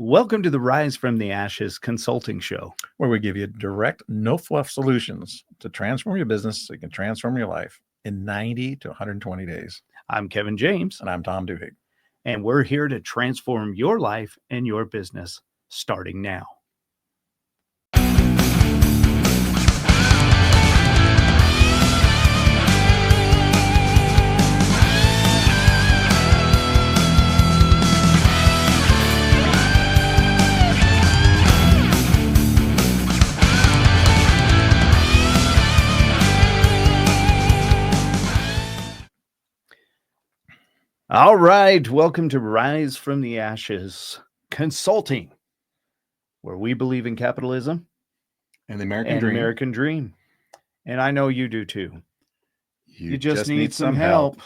Welcome to the Rise from the Ashes consulting show. Where we give you direct, no fluff solutions to transform your business so you can transform your life in 90 to 120 days. I'm Kevin James. And I'm Tom Duhigg. And we're here to transform your life and your business starting now. All right. Welcome to Rise from the Ashes Consulting, where we believe in capitalism and the American dream. And I know you do too. You just need some help.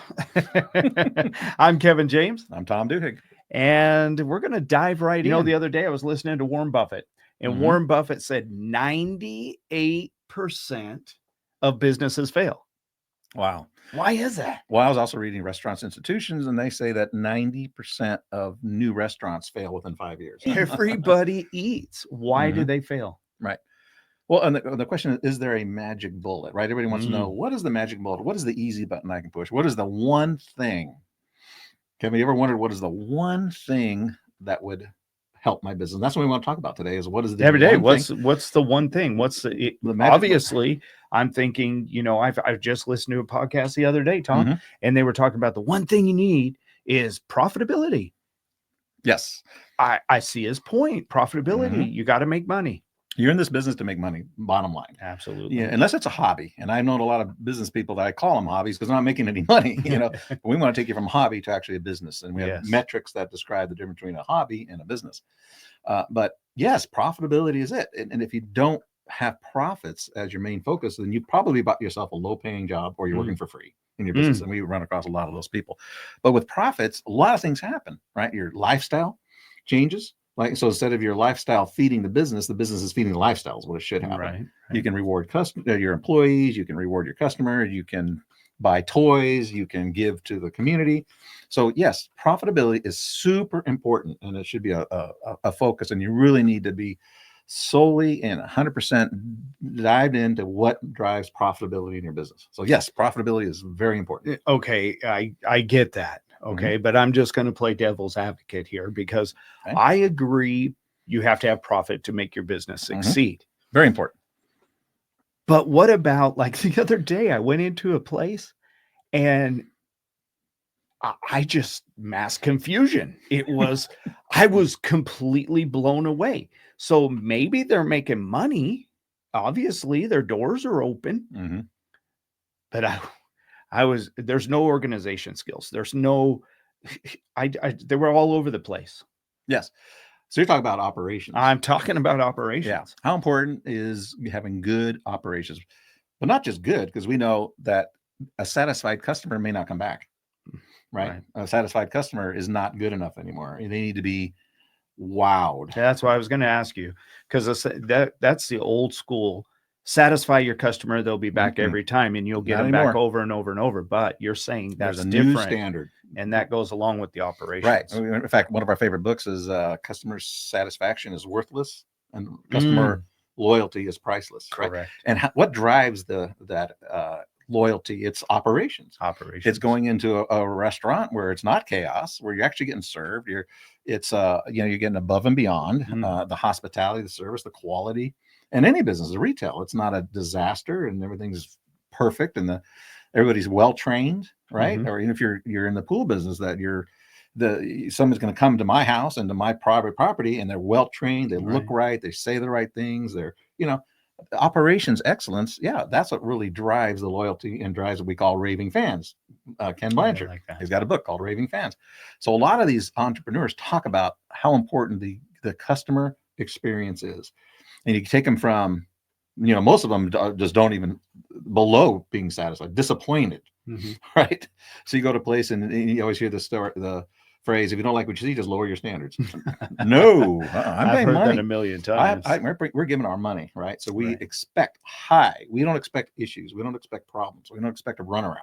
I'm Kevin James. I'm Tom Duhigg. And we're going to dive right in. You know, the other day I was listening to Warren Buffett, and Warren Buffett said 98% of businesses fail. Wow. Why is that? Well, I was also reading Restaurants Institutions, and they say that 90% of new restaurants fail within 5 years. Everybody eats. Why do they fail? Right. Well, and the question is there a magic bullet, right? Everybody wants to know, what is the magic bullet? What is the easy button I can push? What is the one thing? Kevin, you ever wondered what is the one thing that would help my business? That's what we want to talk about today is what is the every day. What's the one thing? What's the obviously bullet? I'm thinking, you know, I've just listened to a podcast the other day, Tom, and they were talking about the one thing you need is profitability. Yes. I see his point. Profitability. You got to make money. You're in this business to make money, bottom line. Absolutely. Yeah, unless it's a hobby. And I've known a lot of business people that I call them hobbies because they're not making any money. You know, we want to take you from hobby to actually a business. And we have metrics that describe the difference between a hobby and a business. But yes, profitability is it. And if you don't have profits as your main focus, then you probably bought yourself a low-paying job or you're working for free in your business. And we run across a lot of those people. But with profits, a lot of things happen, right? Your lifestyle changes. Like, so instead of your lifestyle feeding the business is feeding the lifestyle is what it should happen. Right. You can reward your employees, you can reward your customer, you can buy toys, you can give to the community. So yes, profitability is super important and it should be a focus, and you really need to be solely and 100% dived into what drives profitability in your business. So yes, profitability is very important. Okay, I get that. Okay, but I'm just going to play devil's advocate here because I agree you have to have profit to make your business succeed. Very important. But what about, like, the other day I went into a place and I just mass confusion. I was completely blown away. So maybe they're making money. Obviously, their doors are open. But there's no organization skills. There's no, they were all over the place. Yes. So you're talking about operations. I'm talking about operations. Yeah. How important is having good operations, but not just good, because we know that a satisfied customer may not come back, right? A satisfied customer is not good enough anymore. They need to be wowed. That's why I was going to ask you, because that's the old school. Satisfy your customer, they'll be back every time, and you'll get them back over and over and over. But you're saying that's a different new standard, and that goes along with the operations. Right. In fact, one of our favorite books is Customer Satisfaction is Worthless and Customer Loyalty is Priceless. Correct. Right? And what drives that loyalty? It's operations. It's going into a restaurant where it's not chaos, where you're actually getting served. You're getting above and beyond the hospitality, the service, the quality. And any business, the retail, it's not a disaster and everything's perfect and everybody's well trained, right? Or even if you're in the pool business, that someone's going to come to my house and to my private property and they're well trained, they look right, they say the right things, they're, operations excellence. Yeah, that's what really drives the loyalty and drives what we call raving fans. Ken Blanchard, he's got a book called Raving Fans. So a lot of these entrepreneurs talk about how important the customer experience is. And you can take them from, most of them just don't even below being satisfied, disappointed, right? So you go to a place and you always hear the phrase, if you don't like what you see, just lower your standards. No, I've heard that a million times. We're giving our money, right? So we expect high. We don't expect issues. We don't expect problems. We don't expect a runaround.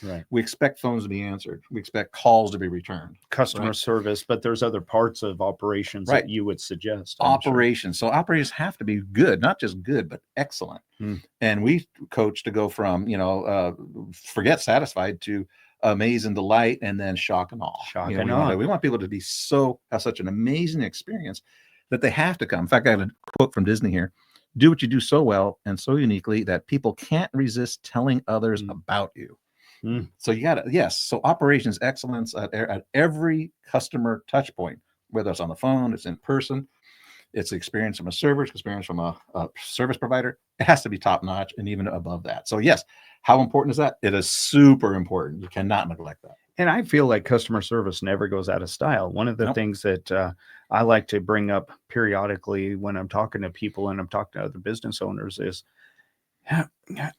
Right. We expect phones to be answered. We expect calls to be returned. Customer Right. service, but there's other parts of operations Right. that you would suggest. I'm sure. Operations. So operations have to be good, not just good, but excellent. And we coach to go from, forget satisfied to amaze and delight, and then shock and awe. Shock We and awe. want people to be have such an amazing experience that they have to come. In fact, I have a quote from Disney here: "Do what you do so well and so uniquely that people can't resist telling others about you." So you got to, yes. So operations excellence at every customer touch point, whether it's on the phone, it's in person, it's experience from a server, it's experience from a service provider. It has to be top notch and even above that. So yes, how important is that? It is super important. You cannot neglect that. And I feel like customer service never goes out of style. One of the things that I like to bring up periodically when I'm talking to people and I'm talking to other business owners is,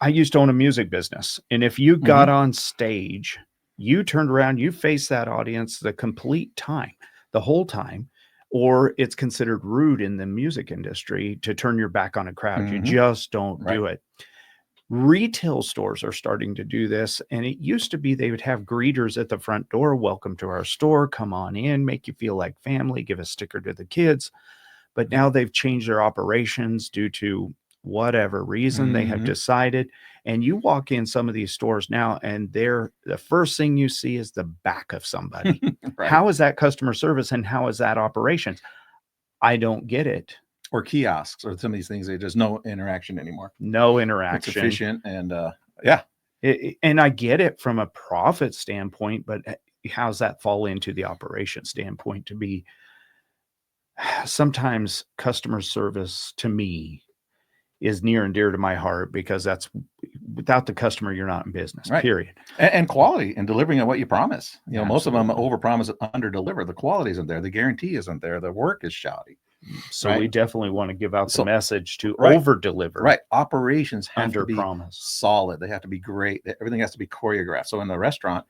I used to own a music business. And if you got on stage, you turned around, you faced that audience the complete time, the whole time, or it's considered rude in the music industry to turn your back on a crowd. You just don't do it. Retail stores are starting to do this. And it used to be they would have greeters at the front door. Welcome to our store. Come on in, make you feel like family, give a sticker to the kids. But now they've changed their operations due to whatever reason they have decided. And you walk in some of these stores now, and the first thing you see is the back of somebody. How is that customer service and how is that operations? I don't get it. Or kiosks or some of these things, there's no interaction anymore. No interaction. It's efficient and and I get it from a profit standpoint, but how's that fall into the operation standpoint to be? Sometimes customer service to me is near and dear to my heart because that's without the customer, you're not in business, period. And quality and delivering on what you promise. Most of them overpromise and underdeliver. The quality isn't there. The guarantee isn't there. The work is shoddy. So we definitely want to give out the message to over deliver. Right. Operations have to be promise. Solid. They have to be great. Everything has to be choreographed. So in the restaurant,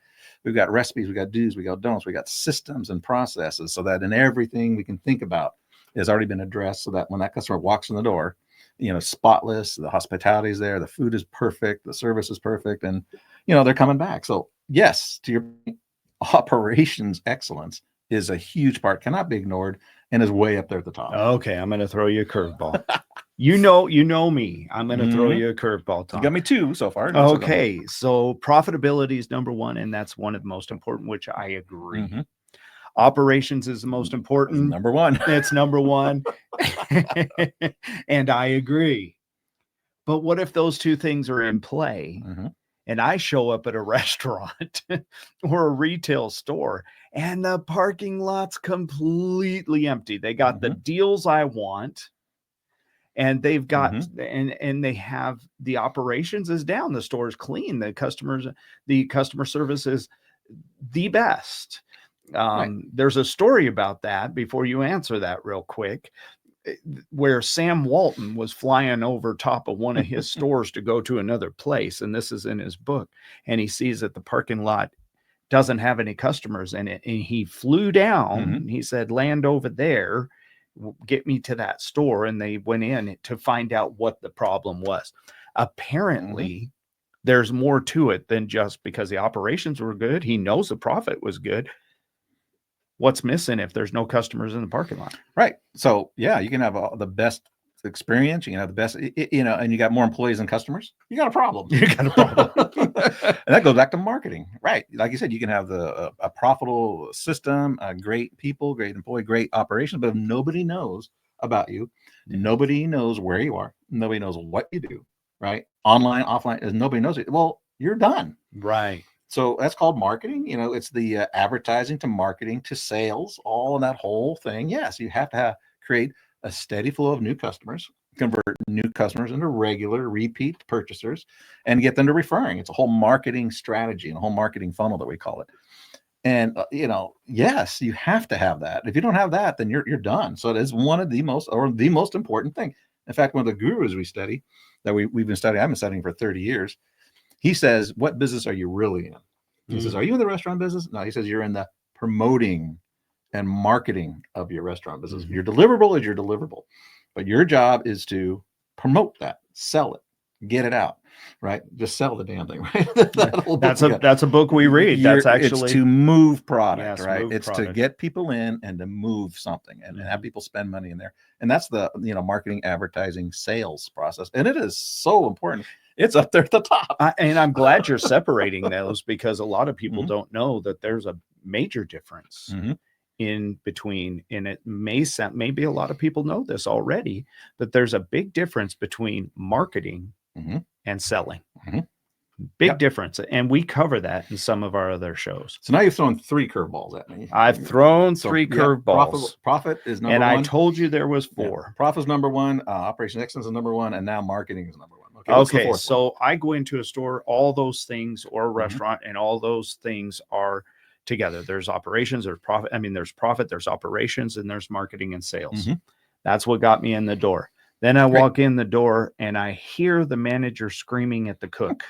we've got recipes, we got do's, we got don'ts, we got systems and processes so that in everything we can think about has already been addressed so that when that customer walks in the door, spotless, the hospitality is there, the food is perfect, the service is perfect, and they're coming back. So yes, to your point, operations excellence is a huge part, cannot be ignored, and is way up there at the top. Okay, I'm going to throw you a curveball. You know me. I'm going to throw you a curveball, Tom. You got me 2 so far. Okay, so profitability is number 1, and that's one of the most important, which I agree. Operations is the most important. It's number 1. It's number 1. And I agree. But what if those 2 things are in play and I show up at a restaurant or a retail store and the parking lot's completely empty? They got the deals I want and they've got and they have the operations is down. The store is clean. The customer service is the best. There's a story about that before you answer that real quick, where Sam Walton was flying over top of one of his stores to go to another place. And this is in his book. And he sees that the parking lot doesn't have any customers in it. And he flew down. He said, land over there, get me to that store. And they went in to find out what the problem was. Apparently, there's more to it than just because the operations were good. He knows the profit was good. What's missing if there's no customers in the parking lot? Right. So yeah, you can have the best experience. You can have the best, and you got more employees than customers. You got a problem. You got a problem. And that goes back to marketing, right? Like you said, you can have a profitable system, great people, great employee, great operations, but if nobody knows about you, nobody knows where you are, nobody knows what you do, right? Online, offline, as nobody knows it. Well, you're done. Right. So that's called marketing. It's the advertising to marketing to sales, all in that whole thing. Yes, you have to create a steady flow of new customers, convert new customers into regular repeat purchasers, and get them to referring. It's a whole marketing strategy and a whole marketing funnel that we call it. And yes, you have to have that. If you don't have that, then you're done. So it is one of the most important thing. In fact, one of the gurus we study that we've been studying, I've been studying for 30 years. He says, what business are you really in? He says, are you in the restaurant business? No, he says, you're in the promoting and marketing of your restaurant business. Your deliverable is your deliverable, but your job is to promote that, sell it, get it out. right? Just sell the damn thing, right? That whole book That's a book we read. That's actually it's to move product, yes, right? move It's to product. get people in and to move something and have people spend money in there. And that's the marketing, advertising, sales process. And it is so important. It's up there at the top. And I'm glad you're separating those, because a lot of people don't know that there's a major difference in between, and it may sound, maybe a lot of people know this already, that there's a big difference between marketing and selling. Big difference. And we cover that in some of our other shows. So now you've thrown 3 curveballs at me. I've thrown 3 curveballs. Profit is number and 1. I told you there was 4. Yeah. Profit is number 1. Operation excellence is number 1. And now marketing is number 1. Okay. So I go into a store, all those things, or a restaurant, and all those things are together. There's operations, there's profit. I mean, there's profit, there's operations, and there's marketing and sales. That's what got me in the door. Then I walk in the door and I hear the manager screaming at the cook.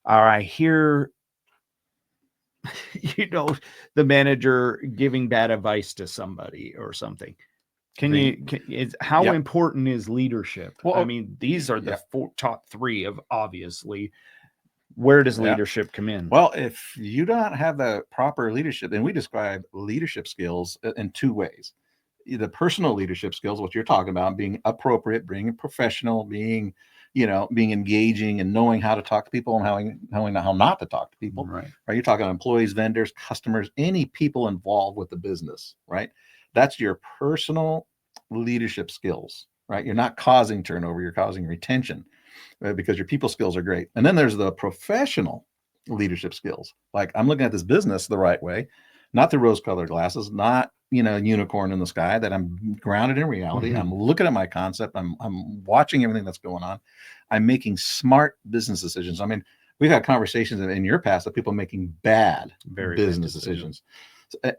Or I hear, the manager giving bad advice to somebody or something. How important is leadership? Well, I mean, these are the top 3 of, obviously. Where does leadership come in? Well, if you don't have the proper leadership, and we describe leadership skills in 2 ways. The personal leadership skills, what you're talking about, being appropriate, being professional, being engaging, and knowing how to talk to people and knowing how not to talk to people. Right. You're talking about employees, vendors, customers, any people involved with the business, right? That's your personal leadership skills, right? You're not causing turnover, you're causing retention, right? Because your people skills are great. And then there's the professional leadership skills. Like, I'm looking at this business the right way, not through rose-colored glasses, not a unicorn in the sky, that I'm grounded in reality. I'm looking at my concept. I'm watching everything that's going on. I'm making smart business decisions. I mean, we've had conversations in your past of people making bad business decisions.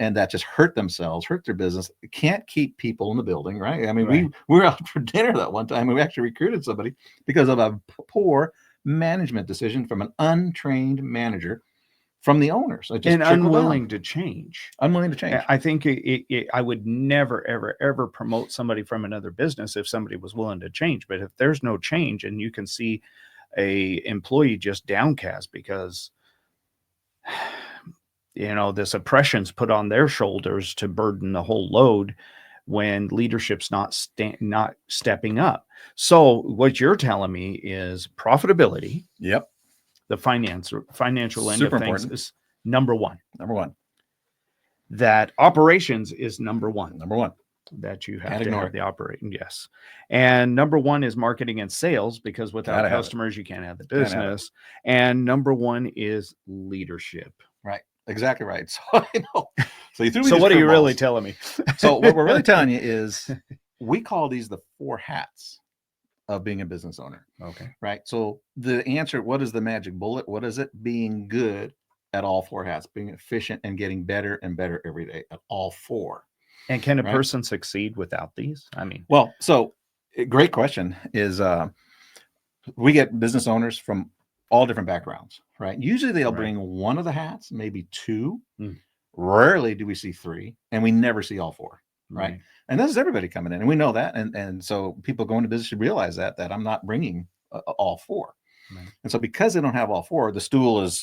And that just hurt themselves, hurt their business. Can't keep people in the building, right? I mean, we were out for dinner that one time, and we actually recruited somebody because of a poor management decision from an untrained manager from the owners. And unwilling to change. Unwilling to change. I think I would never, ever, ever promote somebody from another business if somebody was willing to change. But if there's no change, and you can see a employee just downcast because this oppression's put on their shoulders to burden the whole load, when leadership's not stepping up. So what you're telling me is profitability. Yep. The financial end of things is number 1. Number 1. That operations is number 1. Number 1. That you have to have the operating. Yes. And number 1 is marketing and sales, because without customers, you can't have the business. And number 1 is leadership. Right. Exactly right. So I know. So you threw me. So what are you really telling me? So what we're really telling you is, we call these the 4 hats of being a business owner. Okay. Right. So the answer, what is the magic bullet? What is it? Being good at all 4 hats, being efficient and getting better and better every day at all 4. And can a person succeed without these? I mean, well, so great question is, we get business owners from all different backgrounds, right? Usually they'll bring one of the hats, maybe 2. Rarely do we see 3, and we never see all 4. Right. And this is everybody coming in, and we know that. And so people going to business should realize that I'm not bringing all 4. And so because they don't have all 4, the stool is,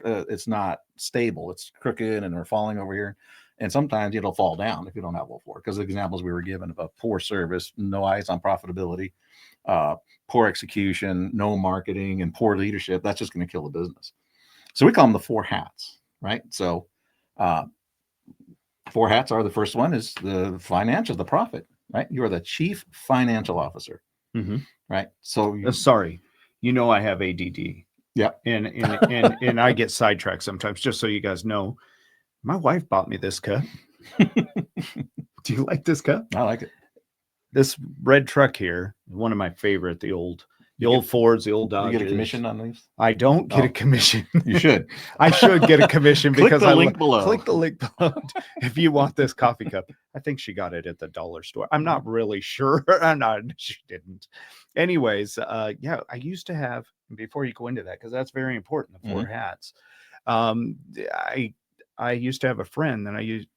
it's not stable. It's crooked and we're falling over here. And sometimes it'll fall down if you don't have all 4, because the examples we were given of poor service, no eyes on profitability, poor execution, no marketing, and poor leadership, that's just going to kill the business. So we call them the 4 hats, right? So 4 hats are, the first one is the financials, the profit, right? You are the chief financial officer, right? So sorry, I have ADD. Yeah. And I get sidetracked sometimes, just so you guys know. My wife bought me this cup. Do you like this cup? I like it. This red truck here, one of my favorite, the old Fords, the old Dodges. You get a commission on these? I don't get a commission. You should. I should get a commission because click the link below. Click the link below if you want this coffee cup. I think she got it at the dollar store. I'm not really sure. She didn't. Anyways, I used to have, before you go into that, because that's very important, the 4 hats. I used to have a friend that I used,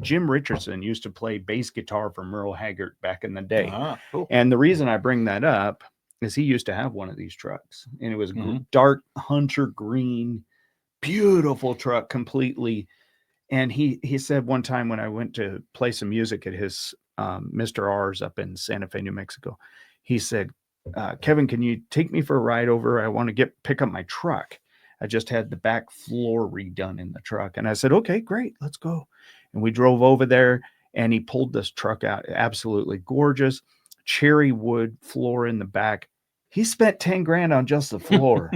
Jim Richardson used to play bass guitar for Merle Haggard back in the day. Cool. And the reason I bring that up is he used to have one of these trucks, and it was Mhm. dark hunter green, beautiful truck, completely. And he said one time when I went to play some music at his Mr. R's up in Santa Fe, New Mexico, he said, Kevin, can you take me for a ride over? I want to pick up my truck. I just had the back floor redone in the truck. And I said, okay, great, let's go. And we drove over there, and he pulled this truck out. Absolutely gorgeous. Cherry wood floor in the back. He spent 10 grand on just the floor.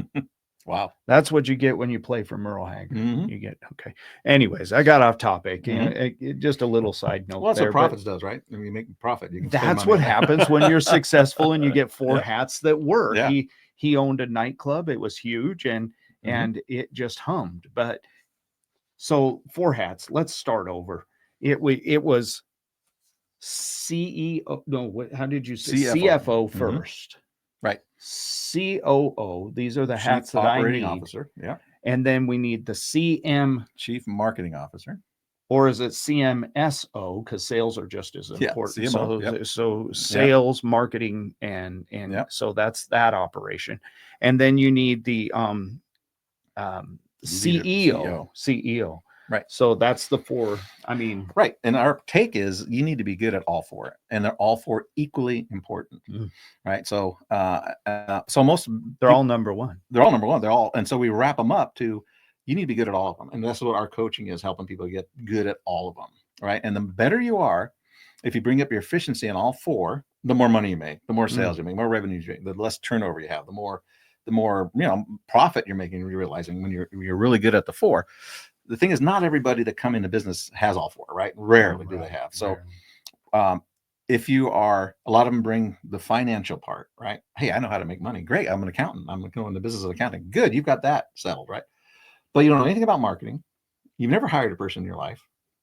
Wow. That's what you get when you play for Merle Haggard. Mhm. You get, okay. Anyways, I got off topic. You know, Mhm. just a little side note. Well, that's there, what but profits does, right? When you make profit, you can spend that's money what on it. happens when you're successful and you get four Yep. hats that work. Yeah. He owned a nightclub. It was huge, and Mhm. it just hummed. But so four hats. Let's start over. It was CEO. No, how did you say CFO Mhm. first? Right. COO. These are the Chief hats that I Operating need. Officer. Yeah. And then we need the CM, Chief Marketing Officer. or is it CMSO? Because sales are just as Yeah, important. CMO, So, yep. so sales, marketing, and Yep. so that's that operation. And then you need the CEO. CEO. Right. So that's the four. I mean, Right. And our take is you need to be good at all four, and they're all four equally important. Right. So, so most they're all number one. They're all number one. They're all, and so we wrap them up to you need to be good at all of them, and that's what our coaching is, helping people get good at all of them. Right. And the better you are, if you bring up your efficiency in all four, the more money you make, the more sales you make, more revenues you make, the less turnover you have, the more profit you're making. You're realizing when you're really good at the four. The thing is, not everybody that come into business has all four, right? Rarely do they have. So, if you are, a lot of them bring the financial part, right? Hey, I know how to make money. Great. I'm an accountant. I'm going in the business of accounting. Good. You've got that settled, right? But you don't know anything about marketing. You've never hired a person in your life,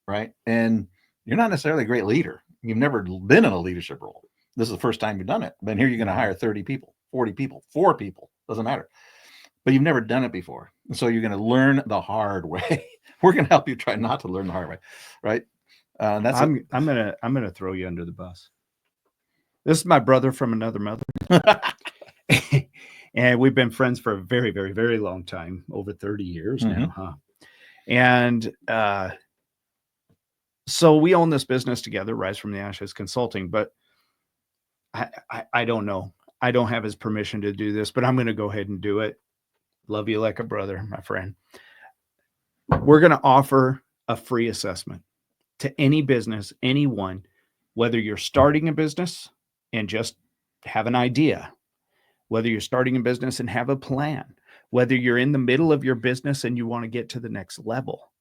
right? And you're not necessarily a great leader. You've never been in a leadership role. This is the first time you've done it. But here you're going to hire 30 people, 40 people, 4 people, doesn't matter. But you've never done it before. So you're going to learn the hard way. We're going to help you try not to learn the hard way, right? That's I'm gonna throw you under the bus. This is my brother from another mother. And we've been friends for a very, very, very long time, over 30 years now, huh? And so we own this business together, Rise from the Ashes Consulting, but I don't know. I don't have his permission to do this, but I'm going to go ahead and do it. Love you like a brother, my friend. We're going to offer a free assessment to any business, anyone, whether you're starting a business and just have an idea, whether you're starting a business and have a plan, whether you're in the middle of your business and you want to get to the next level,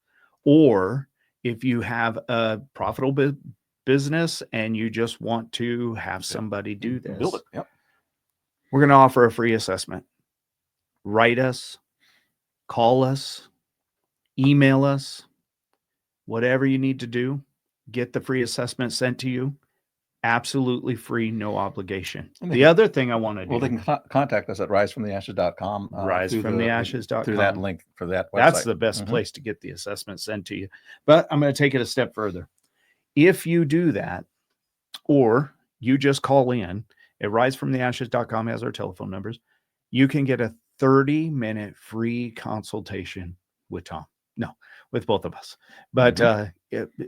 or if you have a profitable business and you just want to have somebody do this. Build it. Yep. We're going to offer a free assessment. Write us, call us, email us, whatever you need to do. Get the free assessment sent to you. Absolutely free, no obligation. The other thing I want to do. Well, they can contact us at risefromtheashes.com. Risefromtheashes.com. Through that link for that website. That's the best place to get the assessment sent to you. But I'm going to take it a step further. If you do that, or you just call in at risefromtheashes.com, has our telephone numbers, you can get a 30-minute free consultation with Tom. No, with both of us. But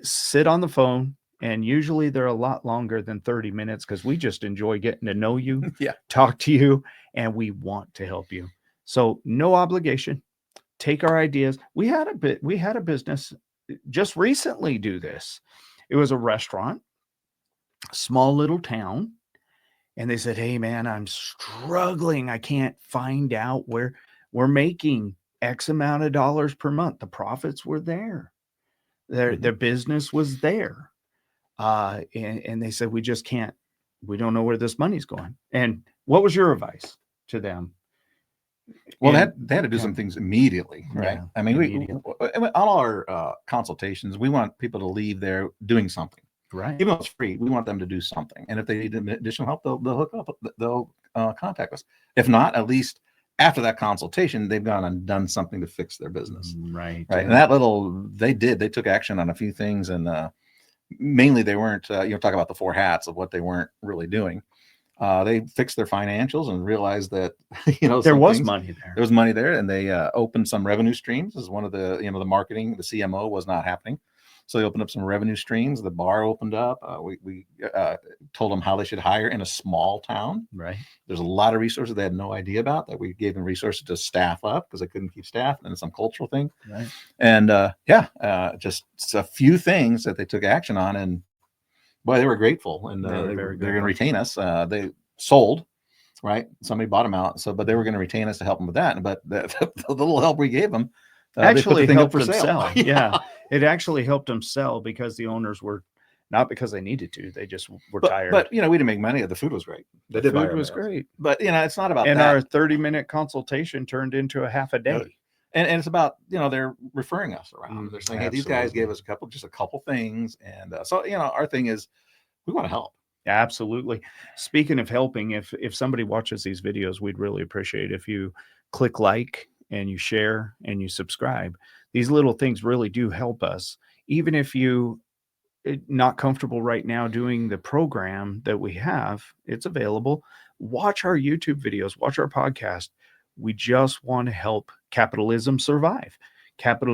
sit on the phone. And usually they're a lot longer than 30 minutes because we just enjoy getting to know you, talk to you, and we want to help you. So no obligation. Take our ideas. We had a business just recently do this. It was a restaurant, small little town. And they said, hey, man, I'm struggling. I can't find out where we're making X amount of dollars per month. The profits were there. Their business was there. And they said, we just can't, we don't know where this money's going. And what was your advice to them? Well, they had to do some things immediately, right? Yeah, I mean, on all our consultations, we want people to leave there doing something, right? Even though it's free, we want them to do something. And if they need additional help, they'll hook up, they'll contact us. If not, at least after that consultation, they've gone and done something to fix their business, right? And they took action on a few things, and mainly they weren't, talk about the four hats of what they weren't really doing. They fixed their financials and realized that there was money there. There was money there, and they opened some revenue streams. As one of the the marketing, the CMO was not happening, so they opened up some revenue streams. The bar opened up. We told them how they should hire in a small town. Right. There's a lot of resources they had no idea about that we gave them resources to staff up because they couldn't keep staff, and some cultural thing. Right. And just a few things that they took action on, and boy, they were grateful, and they're going to retain us. They sold, right? Somebody bought them out, but they were going to retain us to help them with that. But the little help we gave them actually helped them sell. Yeah, it actually helped them sell because the owners were not because they needed to; they just were tired. But we didn't make money. The food was great. The food was great. But it's not about and that. Our 30-minute consultation turned into a half a day. And it's about, they're referring us around. They're saying, hey, these guys gave us just a couple things. And so, our thing is we want to help. Absolutely. Speaking of helping, if somebody watches these videos, we'd really appreciate if you click like and you share and you subscribe. These little things really do help us. Even if you not comfortable right now doing the program that we have, it's available. Watch our YouTube videos, watch our podcast. We just want to help capitalism survive.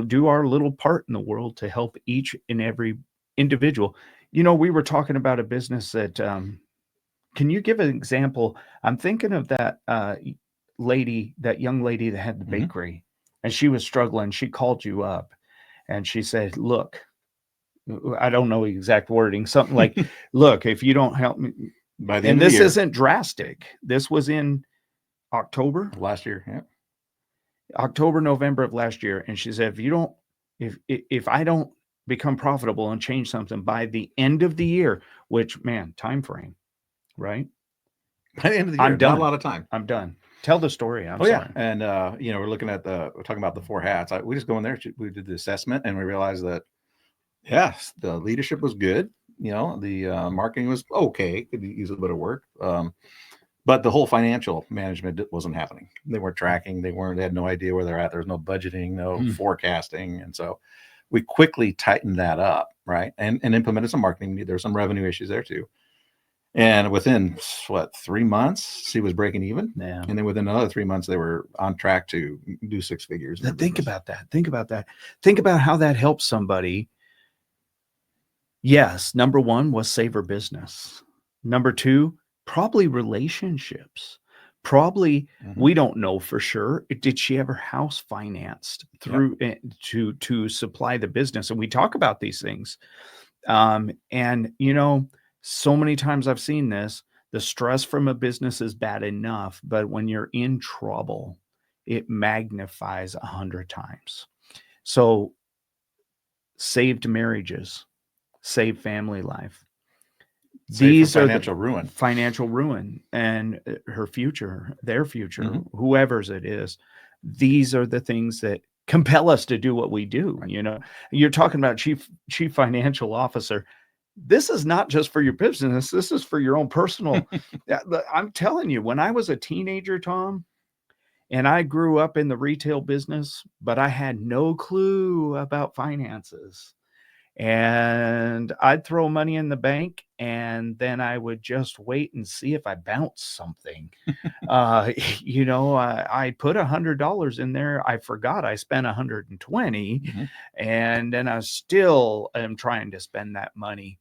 Do our little part in the world to help each and every individual. We were talking about a business that, can you give an example? I'm thinking of that young lady that had the bakery, and she was struggling. She called you up and she said, look, I don't know exact wording, something like, look, if you don't help me, by the end of the this year, isn't drastic. This was in October last year. Yeah. October, November of last year. And she said, if I don't become profitable and change something by the end of the year, which, man, time frame, right? By the end of the year, I'm done. Not a lot of time. I'm done. Tell the story. I'm sorry. Yeah. And, we're looking at we're talking about the 4 hats. We just go in there. We did the assessment and we realized that, yes, the leadership was good. The marketing was okay. Could use a bit of work. But the whole financial management wasn't happening. They weren't tracking. They had no idea where they're at. There was no budgeting, no forecasting. And so we quickly tightened that up, right? And implemented some marketing. There were some revenue issues there too. And within 3 months, she was breaking even. Yeah. And then within another 3 months, they were on track to do 6 figures. Think about that. Think about how that helps somebody. Yes. Number 1 was save her business. Number 2, probably relationships. Probably, we don't know for sure. Did she have her house financed through to supply the business? And we talk about these things. And so many times I've seen this, the stress from a business is bad enough, but when you're in trouble, it magnifies 100 times. So saved marriages, saved family life. These are financial ruin and her future, their future, whoever's it is. These are the things that compel us to do what we do. Right. You're talking about chief financial officer. This is not just for your business. This is for your own personal. I'm telling you, when I was a teenager, Tom, and I grew up in the retail business, but I had no clue about finances. And I'd throw money in the bank and then I would just wait and see if I bounced something. I put $100 in there. I forgot I spent 120 and then I still am trying to spend that money.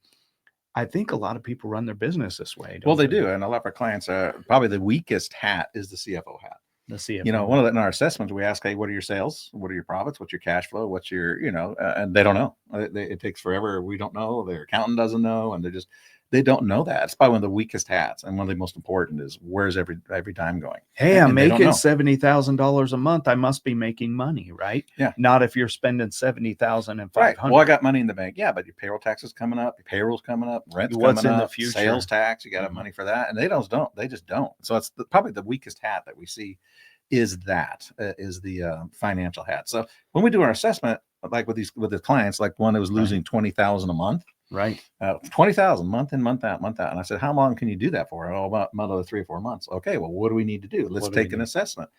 I think a lot of people run their business this way. Well, they do. And a lot of our clients probably the weakest hat is the CFO hat. The CFO. One of the, in our assessments, we ask, hey, what are your sales? What are your profits? What's your cash flow? What's your, and they don't know. It takes forever. We don't know. Their accountant doesn't know. And they don't know that. It's probably one of the weakest hats. And one of the most important is where's every dime going? Hey, I'm making $70,000 a month. I must be making money, right? Yeah. Not if you're spending $70,500. Right. Well, I got money in the bank. Yeah, but your payroll tax is coming up. Your payroll's coming up. Rent's coming up. What's in the future? Sales tax. You got money for that. And they just don't. So it's probably the weakest hat that we see is the financial hat. So when we do our assessment, like with the clients, like one that was losing $20,000 a month, right? 20,000 month in, month out. And I said, how long can you do that for? Oh, about another 3 or 4 months. Okay, well, what do we need to do? Let's take an assessment.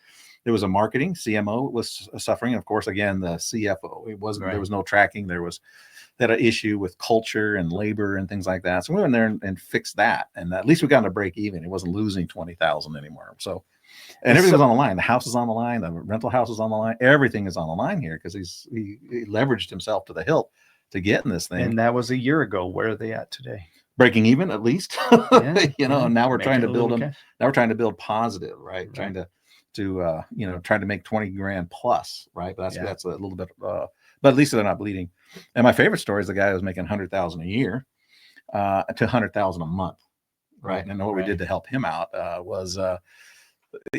There was a marketing CMO was suffering. Of course, again, the CFO, it wasn't, there was no tracking. There was that an issue with culture and labor and things like that. So we went there and fixed that, and at least we got to break even. It wasn't losing 20,000 anymore. So, and everything was on the line. The house is on the line. The rental house is on the line. Everything is on the line here because he leveraged himself to the hilt to get in this thing. And that was a year ago. Where are they at today? Breaking even at least. Yeah, And now we're trying to build them. cash. Now we're trying to build positive, right? Right. Trying to trying to make 20 grand plus, right? But that's a little bit but at least they're not bleeding. And my favorite story is the guy who was making 100,000 a year to 100,000 a month, right? And what we did to help him out was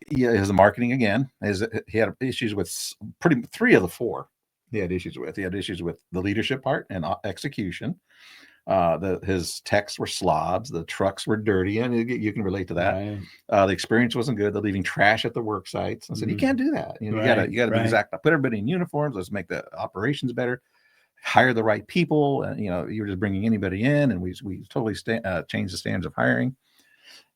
his marketing again. He had issues with three of the four he had issues with. He had issues with the leadership part and execution. His techs were slobs, the trucks were dirty, and you can relate to that. Right. The experience wasn't good. They're leaving trash at the work sites. I said, you can't do that. You gotta be exact. Put everybody in uniforms. Let's make the operations better. Hire the right people. And you were just bringing anybody in, and we totally changed the standards of hiring.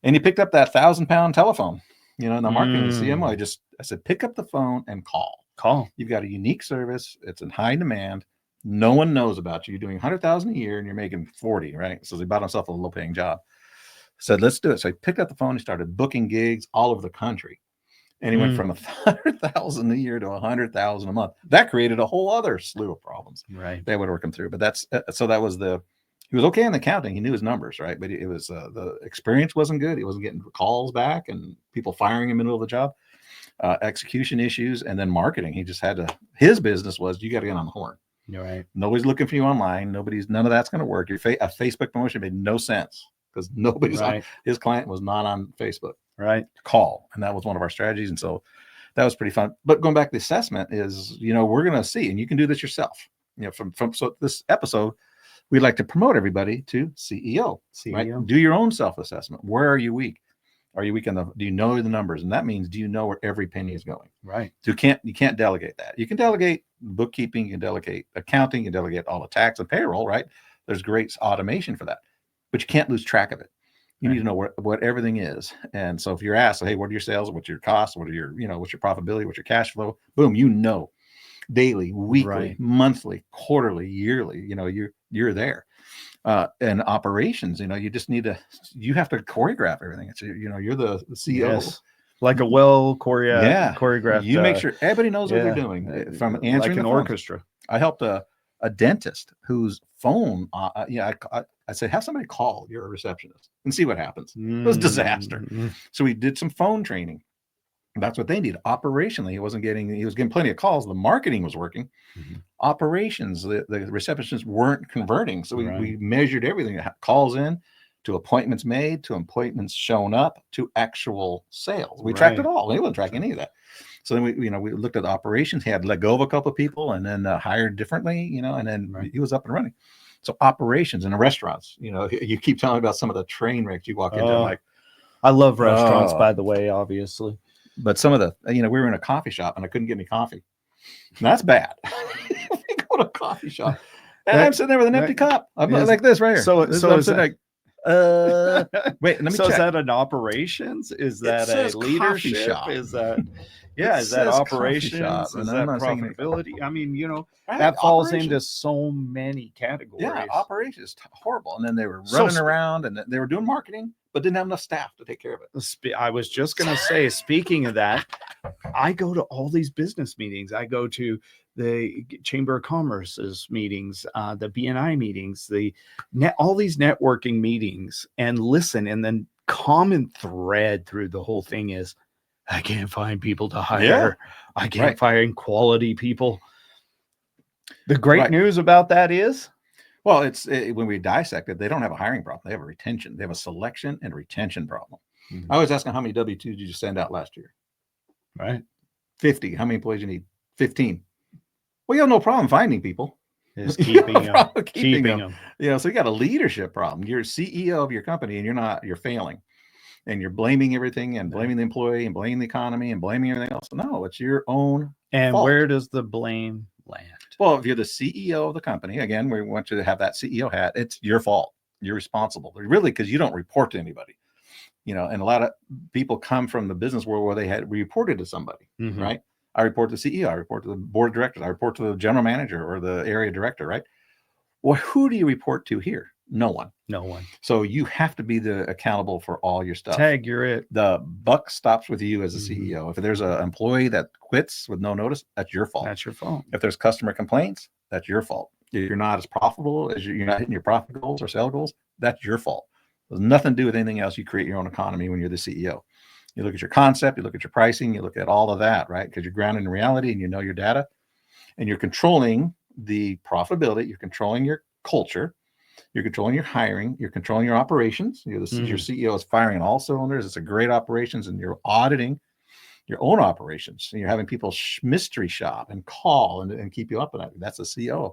And he picked up that 1,000-pound telephone. In the marketing CMO, I said, pick up the phone and call. You've got a unique service. It's in high demand. No one knows about you. You're doing 100,000 a year and you're making 40, right? So he bought himself a low-paying job. Said, let's do it. So he picked up the phone. He started booking gigs all over the country, and he went from 100,000 a year to 100,000 a month. That created a whole other slew of problems. Right. They would work him through. But that was he was okay in the accounting. He knew his numbers, right? But it was the experience wasn't good. He wasn't getting calls back and people firing him in the middle of the job. Execution issues, and then marketing. He just had to. His business was you got to get on the horn. You're right. Nobody's looking for you online. None of that's going to work. A Facebook promotion made no sense because nobody's on. His client was not on Facebook. Right. Call, and that was one of our strategies, and so that was pretty fun. But going back to the assessment is, we're going to see, and you can do this yourself. So this episode, we'd like to promote everybody to CEO. Right? Do your own self-assessment. Where are you weak? Are you weak do you know the numbers? And that means, do you know where every penny is going? Right. You can't delegate that. You can delegate bookkeeping, you can delegate accounting, you can delegate all the tax and payroll, right? There's great automation for that, but you can't lose track of it. You need to know what everything is. And so if you're asked, hey, what are your sales? What's your costs? What are your, what's your profitability? What's your cash flow? Boom, daily, weekly, monthly, quarterly, yearly, you're there. And operations, you just you have to choreograph everything. It's, you're the CEO. Yes. Like a choreographed. You make sure everybody knows what they're doing. From answering like an orchestra. I helped a dentist whose phone, I said, have somebody call your receptionist and see what happens. It was a disaster. So we did some phone training. That's what they need. Operationally, he was getting plenty of calls. The marketing was working. Operations, the receptionists weren't converting. So we measured everything. Calls in, to appointments made, to appointments shown up, to actual sales. We tracked it all. They wouldn't track any of that. So then we looked at the operations. He had let go of a couple of people and then hired differently, and then he was up and running. So operations in the restaurants, you keep telling me about some of the train wrecks you walk into. Like, I love restaurants, by the way, obviously. But some of the, we were in a coffee shop and I couldn't get any coffee. And that's bad. We go to a coffee shop and I'm sitting there with an empty cup. I'm like this right here. So I'm sitting like, wait, let me check. Is that an operations? Is that a leadership? Shop. Is that is that operations? Is that profitability? I mean, that falls into so many categories. Yeah, operations horrible. And then they were running around and they were doing marketing, but didn't have enough staff to take care of it. I was just going to say, speaking of that, I go to all these business meetings. I go to the Chamber of Commerce's meetings, the BNI meetings, all these networking meetings, and listen. And then common thread through the whole thing is, I can't find people to hire. Yeah. I can't find quality people. The great news about that is, well, when we dissect it, they don't have a hiring problem. They have a retention. They have a selection and retention problem. I always ask them, how many W-2s did you send out last year? Right. 50. How many employees you need? 15. Well, you have no problem finding people. Just keeping them. So you got a leadership problem. You're CEO of your company and you're failing. And you're blaming everything and blaming the employee and blaming the economy and blaming everything else. No, it's your own fault. Where does the blame land? Well, if you're the CEO of the company, again, we want you to have that CEO hat. It's your fault. You're responsible. Really, because you don't report to anybody. And a lot of people come from the business world where they had reported to somebody, right? I report to the CEO. I report to the board of directors. I report to the general manager or the area director, right? Well, who do you report to here? No one. No one. So you have to be accountable for all your stuff. Tag, you're it. The buck stops with you as a CEO. If there's an employee that quits with no notice, that's your fault. That's your fault. If there's customer complaints, that's your fault. If you're not as profitable as you're not hitting your profit goals or sales goals, that's your fault. There's nothing to do with anything else. You create your own economy when you're the CEO. You look at your concept, you look at your pricing, you look at all of that, right? Because you're grounded in reality and you know your data, and you're controlling the profitability, you're controlling your culture, you're controlling your hiring, you're controlling your operations. Your CEO is firing on all cylinders. It's a great operations, and you're auditing your own operations. And you're having people mystery shop and call and keep you up. And that's the CEO.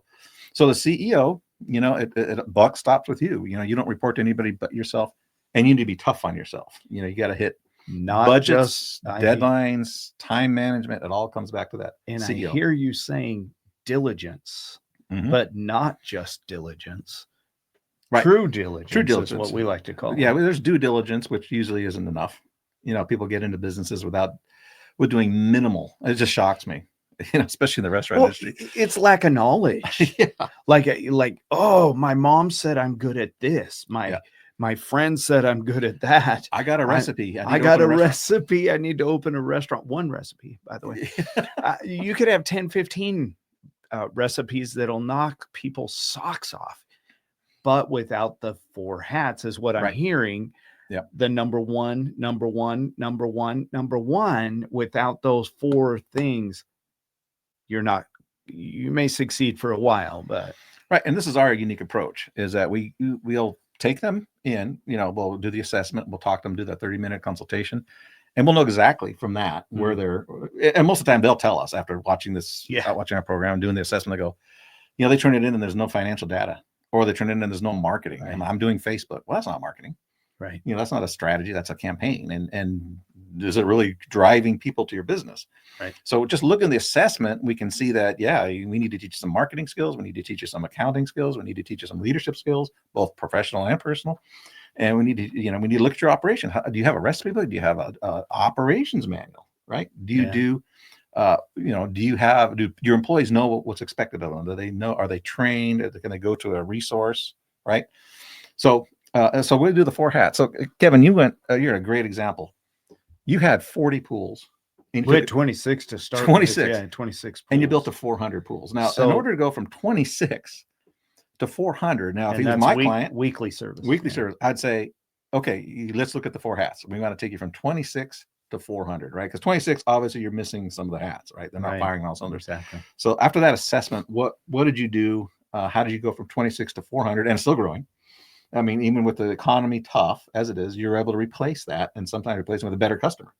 So the CEO, you know, it buck stops with you. You know, you don't report to anybody but yourself, and you need to be tough on yourself. You know, you got to hit not budgets, just deadlines, time management. It all comes back to that. And CEO. I hear you saying diligence, but not just diligence. Right. True diligence. True diligence is what we like to call it. Yeah, well, there's due diligence, which usually isn't enough. You know, people get into businesses with doing minimal. It just shocks me. You know, especially in the restaurant industry. It's lack of knowledge. Yeah. Like, oh, my mom said I'm good at this. My friend said I'm good at that. I got a recipe. I got a recipe. I need to open a restaurant. One recipe, by the way. You could have 10, 15 recipes that'll knock people's socks off. But without the 4 hats is what I'm hearing. Yeah. The number one, without those 4 things, you may succeed for a while, but. Right. And this is our unique approach, is that we'll take them in, you know, we'll do the assessment, we'll talk to them, do that 30-minute consultation, and we'll know exactly from that where they're, and most of the time they'll tell us after watching watching our program, doing the assessment, they go, you know, they turn it in and there's no financial data, or they turn it in and there's no marketing. Right. And I'm doing Facebook. Well, that's not marketing. Right. You know, that's not a strategy. That's a campaign. And is it really driving people to your business? Right. So just look in the assessment, we can see that, yeah, we need to teach you some marketing skills. We need to teach you some accounting skills. We need to teach you some leadership skills, both professional and personal. And we need to look at your operation. Do you have a recipe book? Do you have a operations manual? Right. Do you do your employees know what's expected of them? Do they know? Are they trained? Can they go to a resource? Right. So we'll do the 4 hats. So Kevin, you're a great example. You had 40 pools. We had 26 to start. 26. Yeah, 26 pools. And you built to 400 pools. Now, in order to go from 26 to 400, now, if he was my client, weekly service, I'd say, okay, let's look at the 4 hats. We want to take you from 26 to 400, right? Because 26, obviously, you're missing some of the hats, right? They're not firing on all cylinders. Exactly. So after that assessment, what did you do? How did you go from 26 to 400 and still growing? I mean, even with the economy tough as it is, you're able to replace that, and sometimes replace it with a better customer.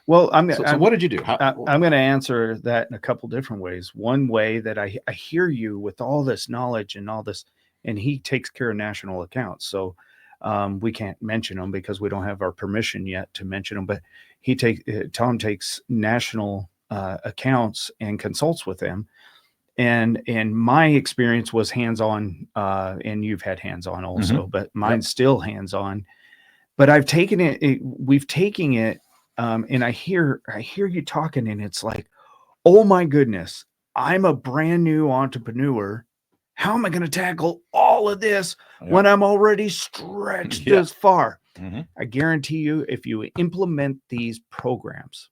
Well, so what did you do? I'm going to answer that in a couple different ways. One way that I hear you with all this knowledge and all this, and he takes care of national accounts. So we can't mention them because we don't have our permission yet to mention them, but Tom takes national accounts and consults with them. And my experience was hands-on, and you've had hands-on also, but mine's still hands-on. But I've taken it. We've taken it, and I hear you talking, and it's like, oh my goodness, I'm a brand new entrepreneur. How am I going to tackle all of this when I'm already stretched this far? I guarantee you, if you implement these programs,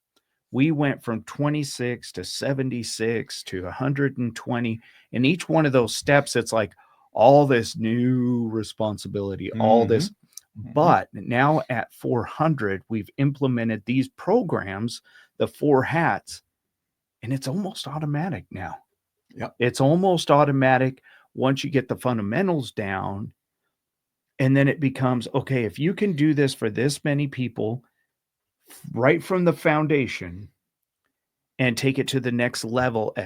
we went from 26 to 76 to 120. And each one of those steps, it's like all this new responsibility, all this. But now at 400, we've implemented these programs, the 4 hats, and it's almost automatic now. Yep. It's almost automatic once you get the fundamentals down. And then it becomes, okay, if you can do this for this many people right from the foundation and take it to the next level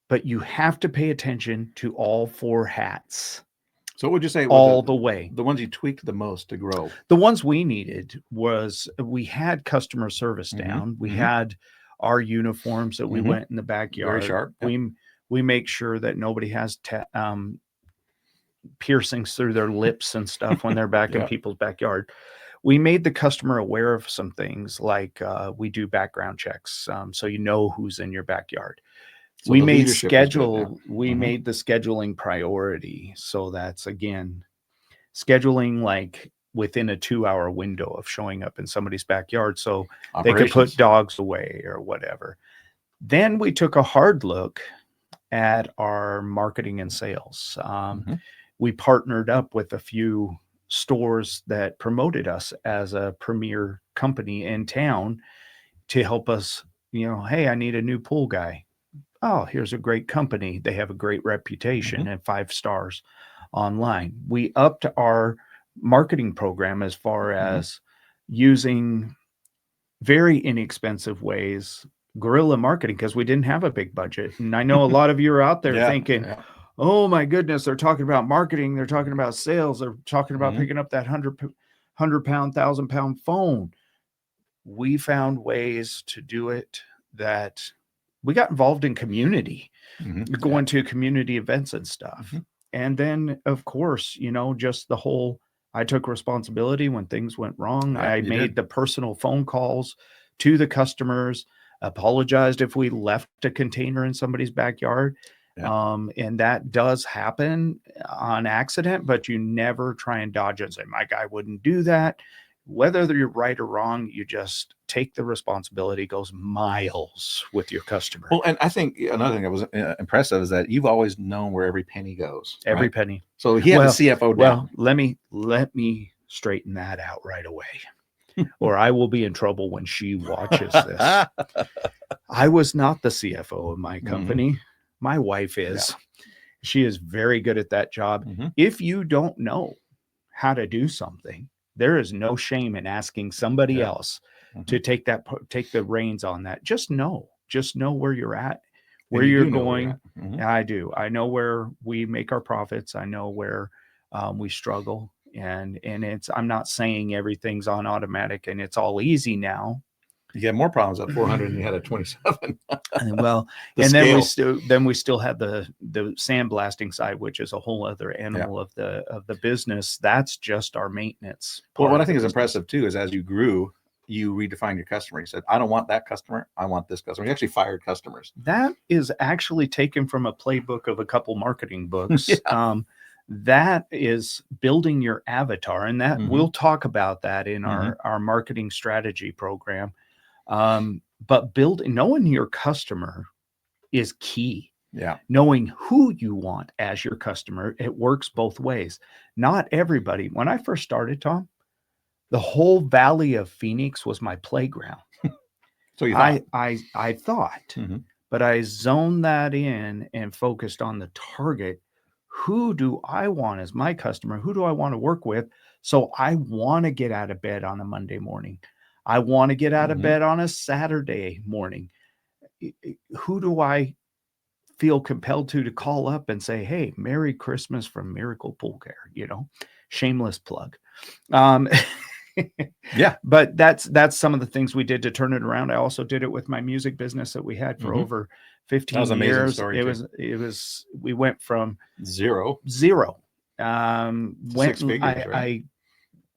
but you have to pay attention to all 4 hats. So what would you say all the way? The ones you tweaked the most to grow? The ones we needed was we had customer service down. We had our uniforms that we went in the backyard. Very sharp. We make sure that nobody has piercings through their lips and stuff when they're back in people's backyard. We made the customer aware of some things, like we do background checks, so you know who's in your backyard. So we the made leadership was good, yeah. we Mhm. made the scheduling priority. So that's again scheduling like within a 2-hour window of showing up in somebody's backyard so they could put Operations. dogs away or whatever. Then we took a hard look at our marketing and sales. Mhm. We partnered up with a few stores that promoted us as a premier company in town to help us, hey, I need a new pool guy. Oh, here's a great company. They have a great reputation Mhm. and 5 stars online. We upped our marketing program as far Mhm. as using very inexpensive ways, guerrilla marketing, because we didn't have a big budget. And I know a lot of you are out there Yeah, thinking, yeah. oh my goodness, they're talking about marketing, they're talking about sales, they're talking about Mhm. picking up that 100-pound, 1,000-pound phone. We found ways to do it that we got involved in community, Mhm. Yeah. going to community events and stuff. Mhm. And then, of course, just the whole I took responsibility when things went wrong. Yeah, I you made did. the personal phone calls to the customers, apologized if we left a container in somebody's backyard. Yeah. And that does happen on accident, but you never try and dodge it and say, my guy wouldn't do that. Whether you're right or wrong, you just take the responsibility, goes miles with your customer. Well, and I think another thing that was impressive is that you've always known where every penny goes. Every right? penny. So he had the CFO down. Well, let me straighten that out right away, or I will be in trouble when she watches this. I was not the CFO of my company. My wife is. Yeah. She is very good at that job. Mhm. If you don't know how to do something, there is no shame in asking somebody Yeah. else Mhm. to take the reins on that. Just know where you're at, where And you you're do know where going. you're at. Mhm. And I do. I know where we make our profits. I know where we struggle, and I'm not saying everything's on automatic and it's all easy now. You had more problems at 400 than you had at 27. And well, The and scale. then we still have the sandblasting side, which is a whole other Yeah. animal of the business. That's just our maintenance. Well, part what I of think the is business. impressive too is as you grew, you redefined your customer. You said, I don't want that customer. I want this customer. You actually fired customers. That is actually taken from a playbook of a couple marketing books. Yeah. That is building your avatar, and that Mhm. we'll talk about that in Mhm. our marketing strategy program. But knowing your customer is key. Yeah. Knowing who you want as your customer, it works both ways. Not everybody. When I first started, Tom, the whole Valley of Phoenix was my playground. So you thought. I thought, Mhm. but I zoned that in and focused on the target. Who do I want as my customer? Who do I want to work with? So I want to get out of bed on a Monday morning. I want to get out of Mhm. bed on a Saturday morning. Who do I feel compelled to call up and say, hey, Merry Christmas from Miracle Pool Care, shameless plug. Yeah. But that's some of the things we did to turn it around. I also did it with my music business that we had for Mhm. over That 15 was an amazing years. story It was we went from zero. zero. Six figures, right? I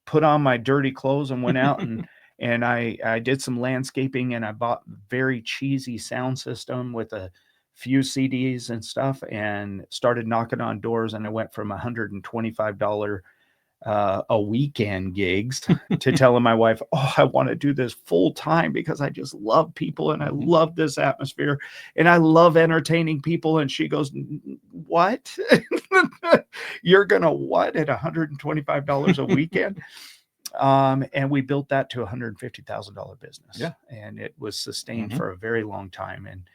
put on my dirty clothes and went out and I did some landscaping, and I bought very cheesy sound system with a few CDs and stuff, and started knocking on doors. And I went from $125 a weekend gigs to telling my wife, oh, I want to do this full time because I just love people and I Mhm. love this atmosphere and I love entertaining people. And she goes, what? You're gonna what at $125 a weekend? And we built that to $150,000 business. Yeah. And it was sustained Mhm. for a very long time. And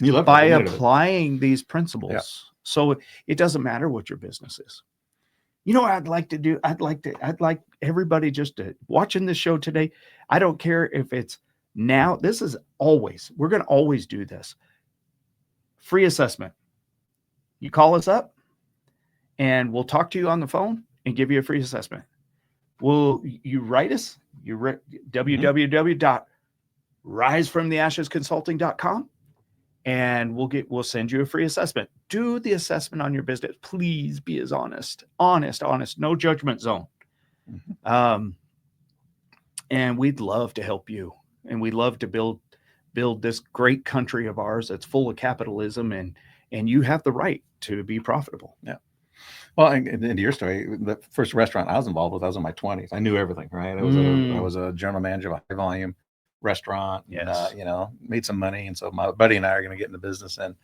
You loved by every minute of it. applying these principles, so it doesn't matter what your business is. What I'd like to do? I'd like everybody just to watching this show today. I don't care if it's now. This is always, we're going to always do this. Free assessment. You call us up and we'll talk to you on the phone and give you a free assessment. You write us? www.risefromtheashesconsulting.com, and we'll send you a free assessment. Do the assessment on your business. Please be as honest, no judgment zone. Mhm. And we'd love to help you, and we love to build build this great country of ours that's full of capitalism, and you have the right to be profitable. Yeah. Well, and into your story, the first restaurant I was involved with, I was in my 20s. I knew everything, right? I was a general manager of a high volume restaurant, and, Yes. you know, made some money. And so my buddy and I are going to get in the business, and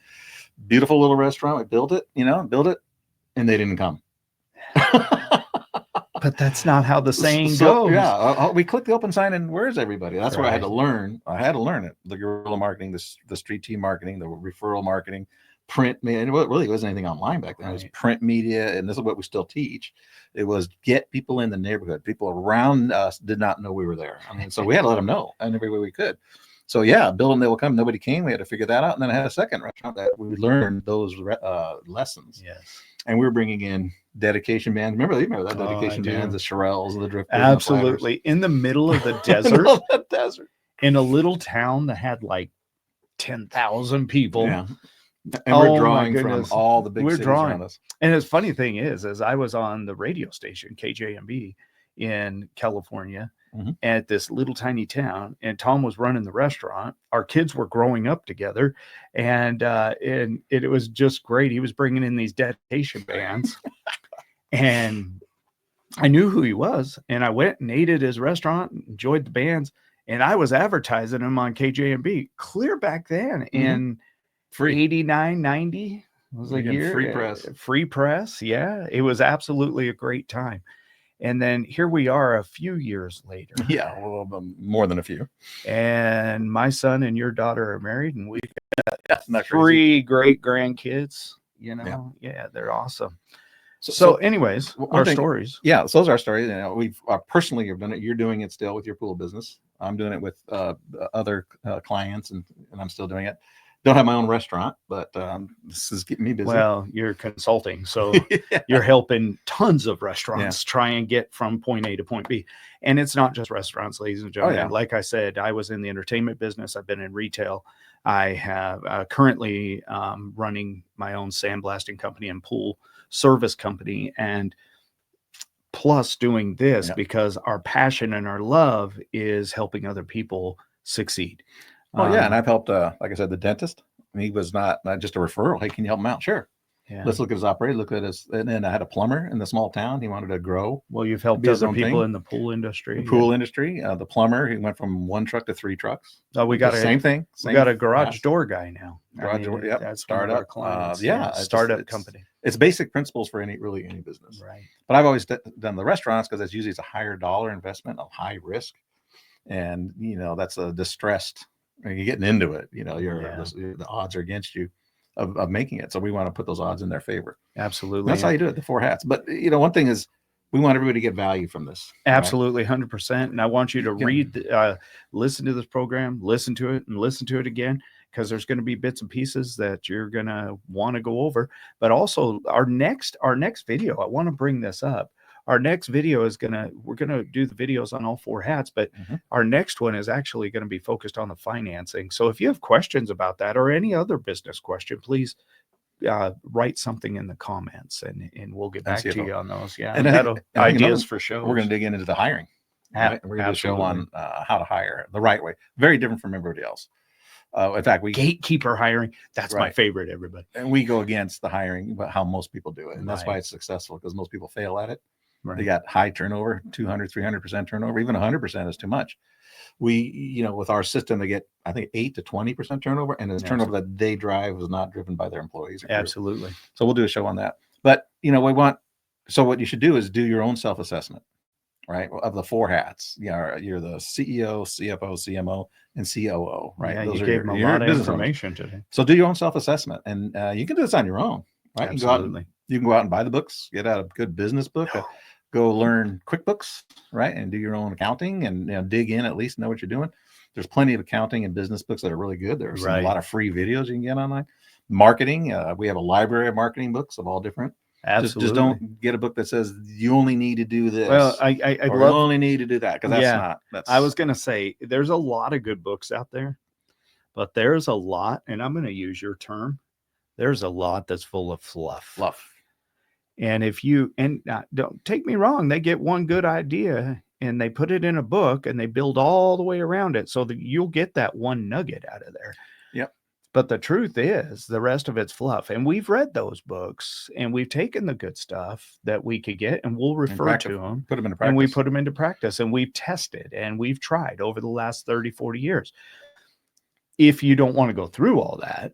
beautiful little restaurant. We built it, and they didn't come. But that's not how the saying So, goes. yeah, we clicked the open sign, and where's everybody? That's where I had to Right. learn. I had to learn it: the guerrilla marketing, the street team marketing, the referral marketing, print. And it really wasn't anything online back then. It was Right. print media, and this is what we still teach. It was get people in the neighborhood. People around us did not know we were there. I mean, so we had to let them know in every way we could. So yeah, build them, they will come. Nobody came. We had to figure that out. And then I had a second restaurant that we learned those lessons. Yes. And we were bringing in dedication bands. Remember that dedication bands, the Shirelles, the Drifters. Absolutely. In the middle of the desert, in a little town that had like 10,000 people. Yeah. And we're drawing from all the big cities around us. And the funny thing is I was on the radio station, KJMB in California, at this little tiny town, and Tom was running the restaurant. Our kids were growing up together, and it was just great. He was bringing in these dedication bands, and I knew who he was, and I went and ate at his restaurant, enjoyed the bands, and I was advertising him on KJMB clear back then in free 89, 90. It was like free press. Yeah, it was absolutely a great time. And then here we are a few years later. Yeah, a little bit more than a few. And my son and your daughter are married, and we've got 3 great grandkids. Yeah, they're awesome. So anyways, our stories. Yeah, so those are our stories. We've personally have done it. You're doing it still with your pool business. I'm doing it with other clients, and I'm still doing it. Don't have my own restaurant, but this is getting me busy. Well, you're consulting, so you're helping tons of restaurants try and get from point A to point B. And it's not just restaurants, ladies and gentlemen. Like I said, I was in the entertainment business. I've been in retail. I have currently running my own sandblasting company and pool service company, and plus doing this because our passion and our love is helping other people succeed. Oh yeah, and I've helped, like I said, the dentist. He was not just a referral. Hey, can you help him out? Sure. Yeah. Let's look at his operator. Look at his. And then I had a plumber in the small town. He wanted to grow. Well, you've helped other people in the pool industry. The plumber. He went from 1 truck to 3 trucks. Oh, we got same thing. We got a garage door guy now. Garage door. Yeah. That's startup clients. Startup company. It's basic principles for any business. Right. But I've always done the restaurants because it's a higher dollar investment, a high risk, and that's a distressed. You're getting into it, the odds are against you of making it. So we want to put those odds in their favor. Absolutely. That's how you do it, the 4 hats. But one thing is we want everybody to get value from this. Absolutely. 100%. And I want you to listen to this program, listen to it and listen to it again, because there's going to be bits and pieces that you're going to want to go over. But also our next video, I want to bring this up. Our next video we're going to do the videos on all 4 hats, but our next one is actually going to be focused on the financing. So if you have questions about that or any other business question, please write something in the comments and we'll get back to you on those. Yeah. And ideas for shows. We're going to dig into the hiring. Right? We're going to do a show on how to hire the right way. Very different from everybody else. In fact, gatekeeper hiring. That's my favorite, everybody. And we go against the hiring, but how most people do it. And that's why it's successful, because most people fail at it. Right. They got high turnover, 200, 300% turnover, even 100% is too much. We, with our system, they get, I think, 8 to 20% turnover, and the turnover that they drive is not driven by their employees. Absolutely. So we'll do a show on that. But, so what you should do is do your own self-assessment, right? Of the 4 hats. Yeah. You're the CEO, CFO, CMO, and COO, right? Yeah, those you gave them a lot of information today. So do your own self-assessment, and you can do this on your own, right? Absolutely. You can go out and buy the books, get out a good business book, go learn QuickBooks, right? And do your own accounting and dig in, at least know what you're doing. There's plenty of accounting and business books that are really good. There's a lot of free videos you can get online. Marketing, we have a library of marketing books of all different. Absolutely. Just don't get a book that says you only need to do this. Well, I only need to do that, because that's I was going to say there's a lot of good books out there, but there's a lot, and I'm going to use your term. There's a lot that's full of fluff. And if you don't take me wrong, they get one good idea and they put it in a book and they build all the way around it so that you'll get that one nugget out of there. Yep. But the truth is the rest of it's fluff. And we've read those books and we've taken the good stuff that we could get and we'll refer to them, put them into practice. and we put them into practice, and we've tested and we've tried over the last 30, 40 years. If you don't want to go through all that,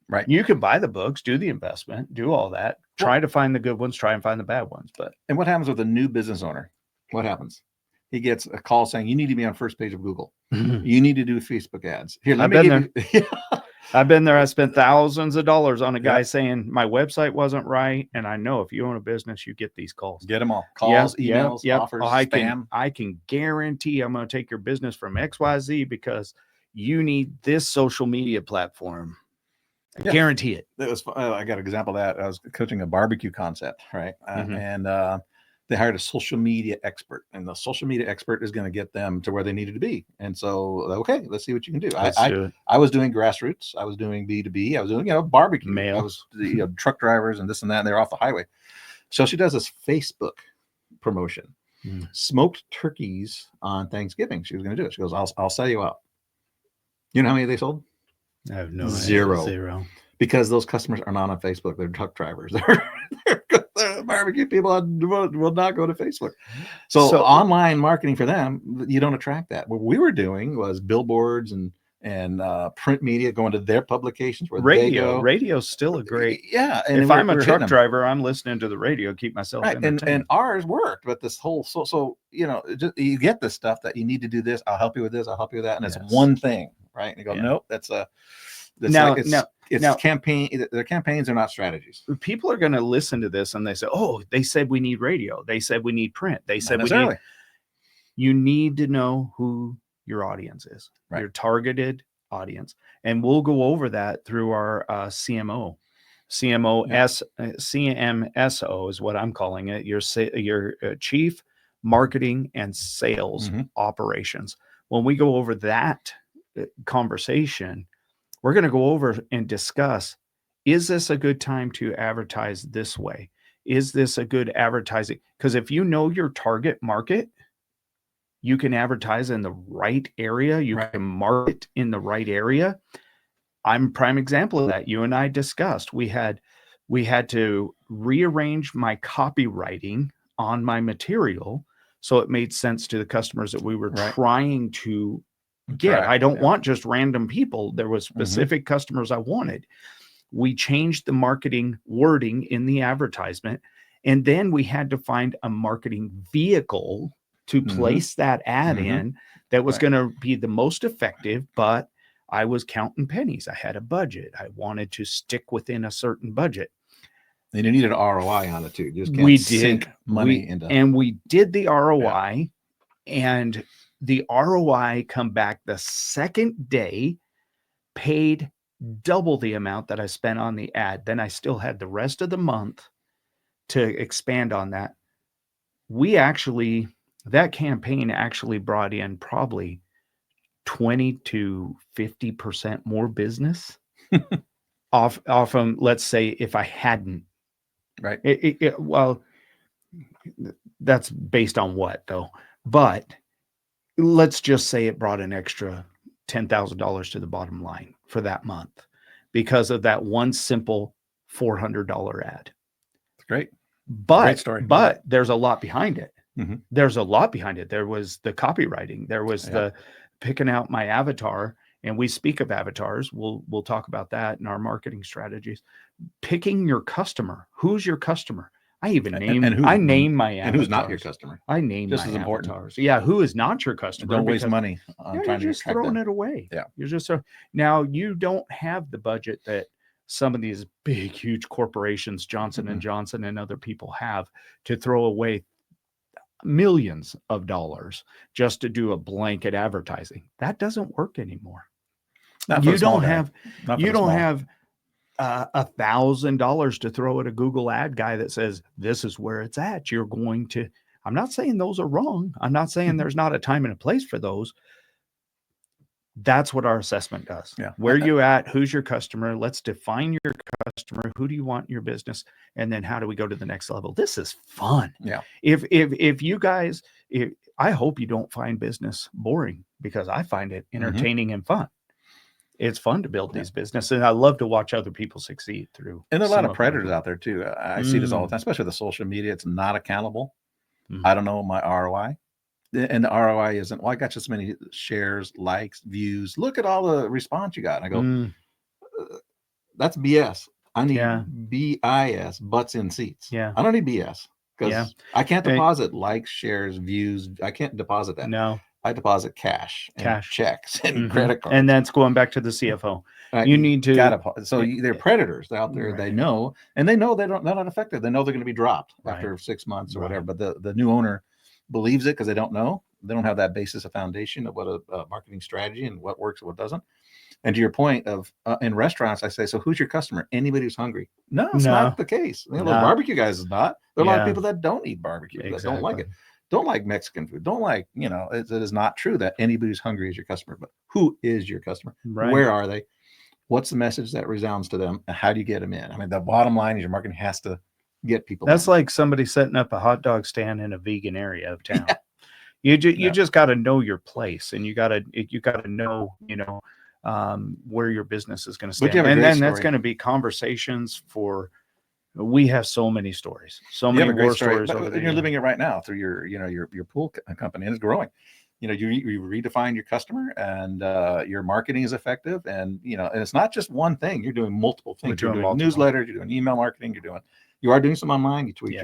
right, you can buy the books, do the investment, do all that, try to find the good ones, try and find the bad ones. And what happens with a new business owner? What happens? He gets a call saying, you need to be on first page of Google. You need to do Facebook ads. Here, let me give you. I've been there. I spent thousands of dollars on a guy saying my website wasn't right. And I know if you own a business, you get these calls. Get them all. Calls, emails, offers, spam. I can guarantee I'm going to take your business from XYZ because you need this social media platform. I guarantee it. That was. I got an example of that. I was coaching a barbecue concept, right? And they hired a social media expert, and the social media expert is going to get them to where they needed to be. And so, okay, let's see what you can do. I was doing grassroots. I was doing B2B. I was doing, barbecue. Mail. I was truck drivers and this and that, and they're off the highway. So she does this Facebook promotion, smoked turkeys on Thanksgiving. She was going to do it. She goes, I'll sell you out. You know how many they sold? I have no idea. Zero. Because those customers are not on Facebook. They're truck drivers. They're barbecue people will not go to Facebook. So online marketing for them, you don't attract that. What we were doing was billboards and print media going to their publications where they go. Radio's still a great. Yeah. And if I'm a truck driver, I'm listening to the radio, keep myself entertained. And ours worked, but this whole you get this stuff that you need to do this. I'll help you with this. I'll help you with that. And it's one thing, right? And you go, nope, it's campaign. Their campaigns are not strategies. People are going to listen to this and they say, oh, they said we need radio. They said we need print. They said you need to know who your audience is, your targeted audience. And we'll go over that through our CMO. CMSO is what I'm calling it. Your Chief Marketing and Sales Operations. When we go over that conversation, we're going to go over and discuss, is this a good time to advertise this way? Is this a good advertising? Because if you know your target market, you can advertise in the right area. You can market in the right area. I'm a prime example of that. You and I discussed, we had to rearrange my copywriting on my material so it made sense to the customers that we were trying to get. I don't want just random people. There was specific customers I wanted. We changed the marketing wording in the advertisement, and then we had to find a marketing vehicle to place that ad in that was going to be the most effective, but I was counting pennies. I had a budget. I wanted to stick within a certain budget. And you needed an ROI on it too. You just can't sink money into. And we did the ROI, and the ROI come back the second day, paid double the amount that I spent on the ad. Then I still had the rest of the month to expand on that. That campaign actually brought in probably 20 to 50% more business off of, let's say, if I hadn't. Right. Well, that's based on what though? But let's just say it brought an extra $10,000 to the bottom line for that month because of that one simple $400 ad. Great. Great story. But there's a lot behind it. There's a lot behind it. There was the copywriting. There was the picking out my avatar. And we speak of avatars. We'll talk about that in our marketing strategies. Picking your customer. Who's your customer? I even name my avatars. And who's not your customer? I name just my as important. Avatars. Yeah, who is not your customer? Don't waste money on trying to just throwing it away. Yeah, you're just now you don't have the budget that some of these big, huge corporations, Johnson and Johnson and other people have to throw away millions of dollars just to do a blanket advertising. That doesn't work anymore. You don't have $1,000 to throw at a Google ad guy that says, this is where it's at. You're going to, I'm not saying those are wrong. I'm not saying there's not a time and a place for those. That's what our assessment does. Yeah. Where you at? Who's your customer? Let's define your customer. Who do you want in your business? And then how do we go to the next level? This is fun. Yeah. If you guys, I hope you don't find business boring, because I find it entertaining and fun. It's fun to build these businesses, and I love to watch other people succeed through. And there are a lot of predators out there too. I see this all the time, especially with the social media. It's not accountable. I don't know my ROI. And the ROI isn't, well, I got just many shares, likes, views. Look at all the response you got. And I go, that's BS. I need BIS, butts in seats. Yeah. I don't need BS, because I can't deposit likes, shares, views. I can't deposit that. No. I deposit cash, checks, and credit cards. And that's going back to the CFO. You need to. So they're predators out there. Right. They know, and they know they're not effective. They know they're going to be dropped after 6 months or whatever. But the new owner believes it because they don't know. They don't have that basis of foundation of what a marketing strategy and what works and what doesn't. And to your point of in restaurants, I say, so who's your customer? Anybody who's hungry. No, it's not the case. Those barbecue guys is not. There are a lot of people that don't eat barbecue, that don't like it. Don't like Mexican food. Don't like, it is not true that anybody who's hungry is your customer. But who is your customer? Right. Where are they? What's the message that resounds to them? And how do you get them in? I mean, the bottom line is your marketing has to get people. That's like somebody setting up a hot dog stand in a vegan area of town. You just got to know your place, and you got to know, where your business is going to stand. And then that's going to be conversations for. We have so many stories, so many war stories. You're living it right now through your pool company, and it's growing. You redefine your customer, and your marketing is effective, and and it's not just one thing. You're doing multiple things. You're doing newsletters, you're doing email marketing, you are doing some online. You tweaked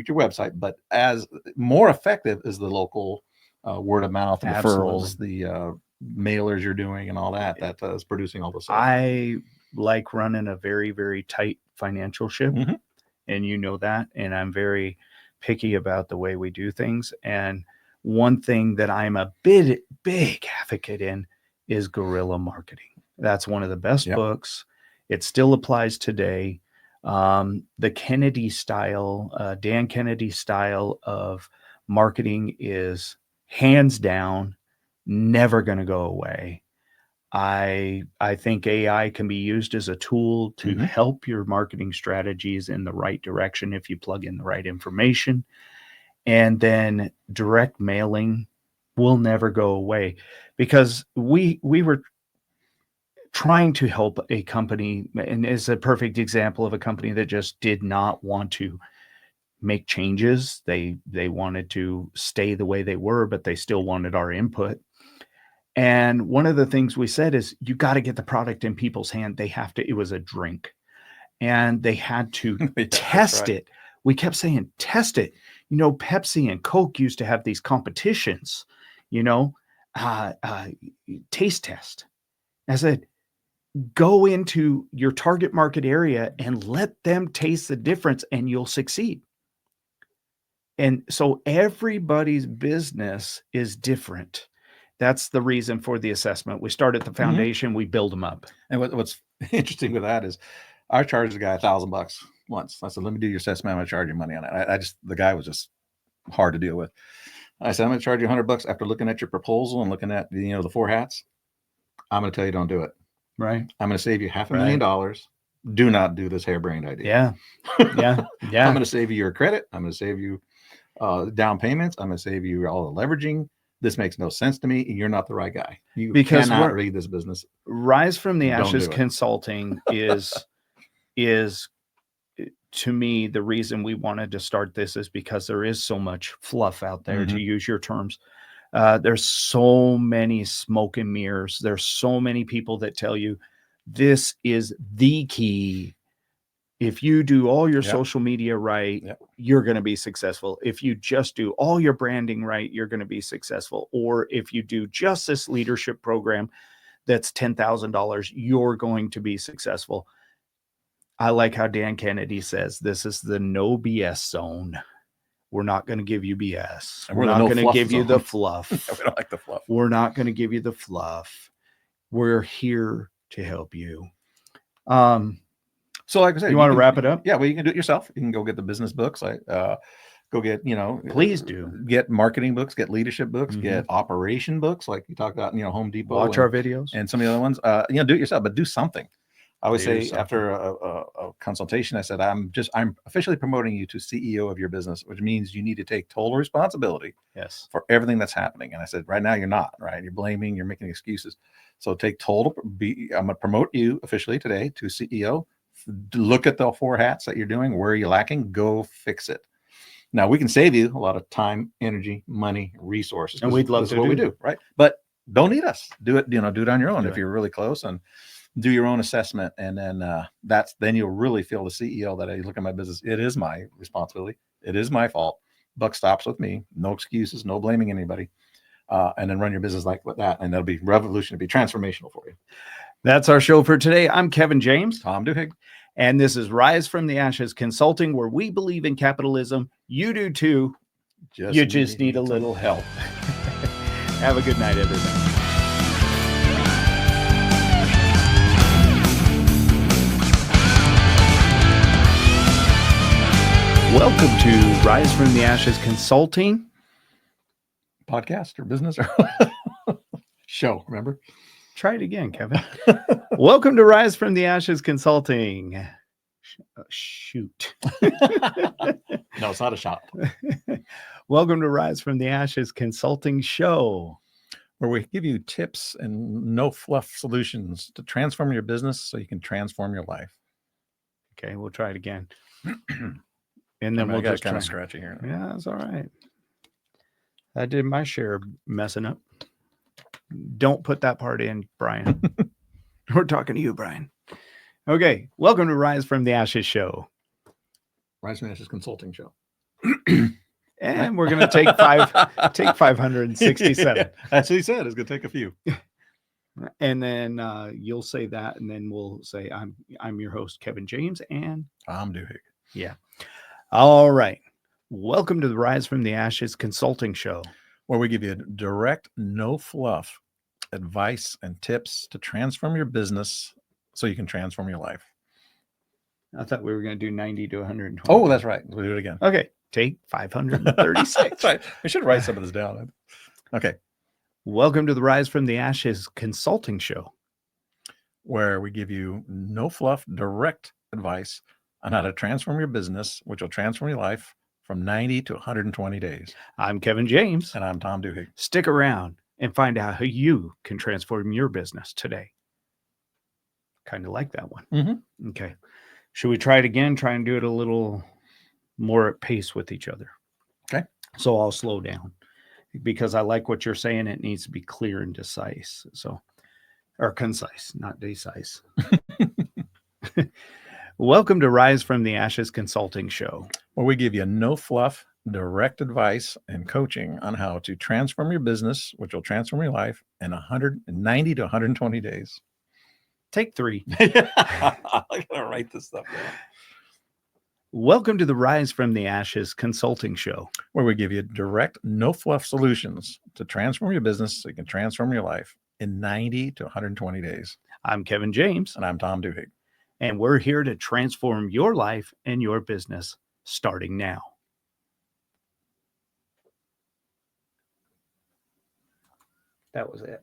your website, but as more effective is the local word of mouth, referrals, the mailers you're doing, and all that is producing all this. I like running a very, very tight financial ship, and that, and I'm very picky about the way we do things. And one thing that I'm a big advocate in is guerrilla marketing. That's one of the best books. It still applies today. The Kennedy style, Dan Kennedy style of marketing is hands down never going to go away. I think AI can be used as a tool to help your marketing strategies in the right direction if you plug in the right information. And then direct mailing will never go away, because we were trying to help a company, and it's a perfect example of a company that just did not want to make changes. They wanted to stay the way they were, but they still wanted our input. And one of the things we said is, you got to get the product in people's hand. It was a drink, and they had to test it. We kept saying, test it. Pepsi and Coke used to have these competitions, taste test. I said, go into your target market area and let them taste the difference, and you'll succeed. And so everybody's business is different. That's the reason for the assessment. We start at the foundation, we build them up. And what's interesting with that is, I charged the guy $1,000 once. I said, let me do your assessment. I'm going to charge you money on it. The guy was just hard to deal with. I said, I'm going to charge you $100 after looking at your proposal and looking at the 4 hats. I'm going to tell you, don't do it. Right. I'm going to save you $500,000. Do not do this harebrained idea. Yeah. I'm going to save you your credit. I'm going to save you down payments. I'm going to save you all the leveraging. This makes no sense to me. You're not the right guy. You cannot read this business. Rise from the Ashes Consulting is to me, the reason we wanted to start this is because there is so much fluff out there, to use your terms. There's so many smoke and mirrors. There's so many people that tell you this is the key. If you do all your social media right, you're going to be successful. If you just do all your branding right, you're going to be successful. Or if you do just this leadership program that's $10,000, you're going to be successful. I like how Dan Kennedy says, this is the no BS zone. We're not going to give you BS. We're not going to give you the fluff. We don't like the fluff. We're not going to give you the fluff. We're here to help you. So like I said, you want to wrap it up? Yeah, well, you can do it yourself. You can go get the business books. Go get, Please do. Get marketing books, get leadership books, Mhm. get operation books, like you talked about, Home Depot. Watch our videos. And some of the other ones. Do it yourself, but do something. I would say something. after a consultation, I said, I'm officially promoting you to CEO of your business, which means you need to take total responsibility Yes. for everything that's happening. And I said, right now you're not, right? You're blaming, you're making excuses. So take total, I'm going to promote you officially today to CEO. Look at the 4 hats that you're doing. Where are you lacking? Go fix it. Now we can save you a lot of time, energy, money, resources. And we'd love to what we do, right? But don't need us. Do it, do it on your own if you're really close, and do your own assessment. And then then you'll really feel the CEO that I look at my business. It is my responsibility. It is my fault. Buck stops with me. No excuses, no blaming anybody. And then run your business like that. And that'll be revolutionary, be transformational for you. That's our show for today. I'm Kevin James. Tom Duhigg. And this is Rise from the Ashes Consulting, where we believe in capitalism. You do too. You just need a little help. Have a good night, everybody. Welcome to Rise from the Ashes Consulting podcast or business or show. Remember? Try it again, Kevin. Welcome to Rise from the Ashes Consulting. Shoot. No, it's not a shot. Welcome to Rise from the Ashes Consulting Show, where we give you tips and no fluff solutions to transform your business so you can transform your life. Okay, we'll try it again. And then we'll just kind of scratchy here. Yeah, that's all right. I did my share of messing up. Don't put that part in, Brian. We're talking to you, Brian. Okay, welcome to Rise from the Ashes Show. Rise from the Ashes Consulting Show. And we're going to take 567. Yeah, that's what he said. It's going to take a few. And then you'll say that, and then we'll say, I'm your host, Kevin James, and Tom Duhigg. Yeah. All right. Welcome to the Rise from the Ashes Consulting Show, where we give you direct, no fluff advice and tips to transform your business so you can transform your life. I thought we were going to do 90 to 120. Oh, that's right. We'll do it again. Okay. Take 536. That's right. We should write some of this down. Okay. Welcome to the Rise from the Ashes Consulting Show, where we give you no fluff, direct advice on how to transform your business, which will transform your life from 90 to 120 days. I'm Kevin James. And I'm Tom Duhigg. Stick around and find out how you can transform your business today. Kind of like that one. Mm-hmm. Okay. Should we try it again? Try and do it a little more at pace with each other. Okay. So I'll slow down because I like what you're saying. It needs to be clear and concise. Or concise, not decisive. Welcome to Rise from the Ashes Consulting Show, where we give you no fluff, direct advice and coaching on how to transform your business, which will transform your life in 190 to 120 days. Take 3. I gotta write this stuff down. Welcome to the Rise from the Ashes Consulting Show, where we give you direct, no fluff solutions to transform your business so you can transform your life in 90 to 120 days. I'm Kevin James. And I'm Tom Duhigg. And we're here to transform your life and your business starting now. That was it.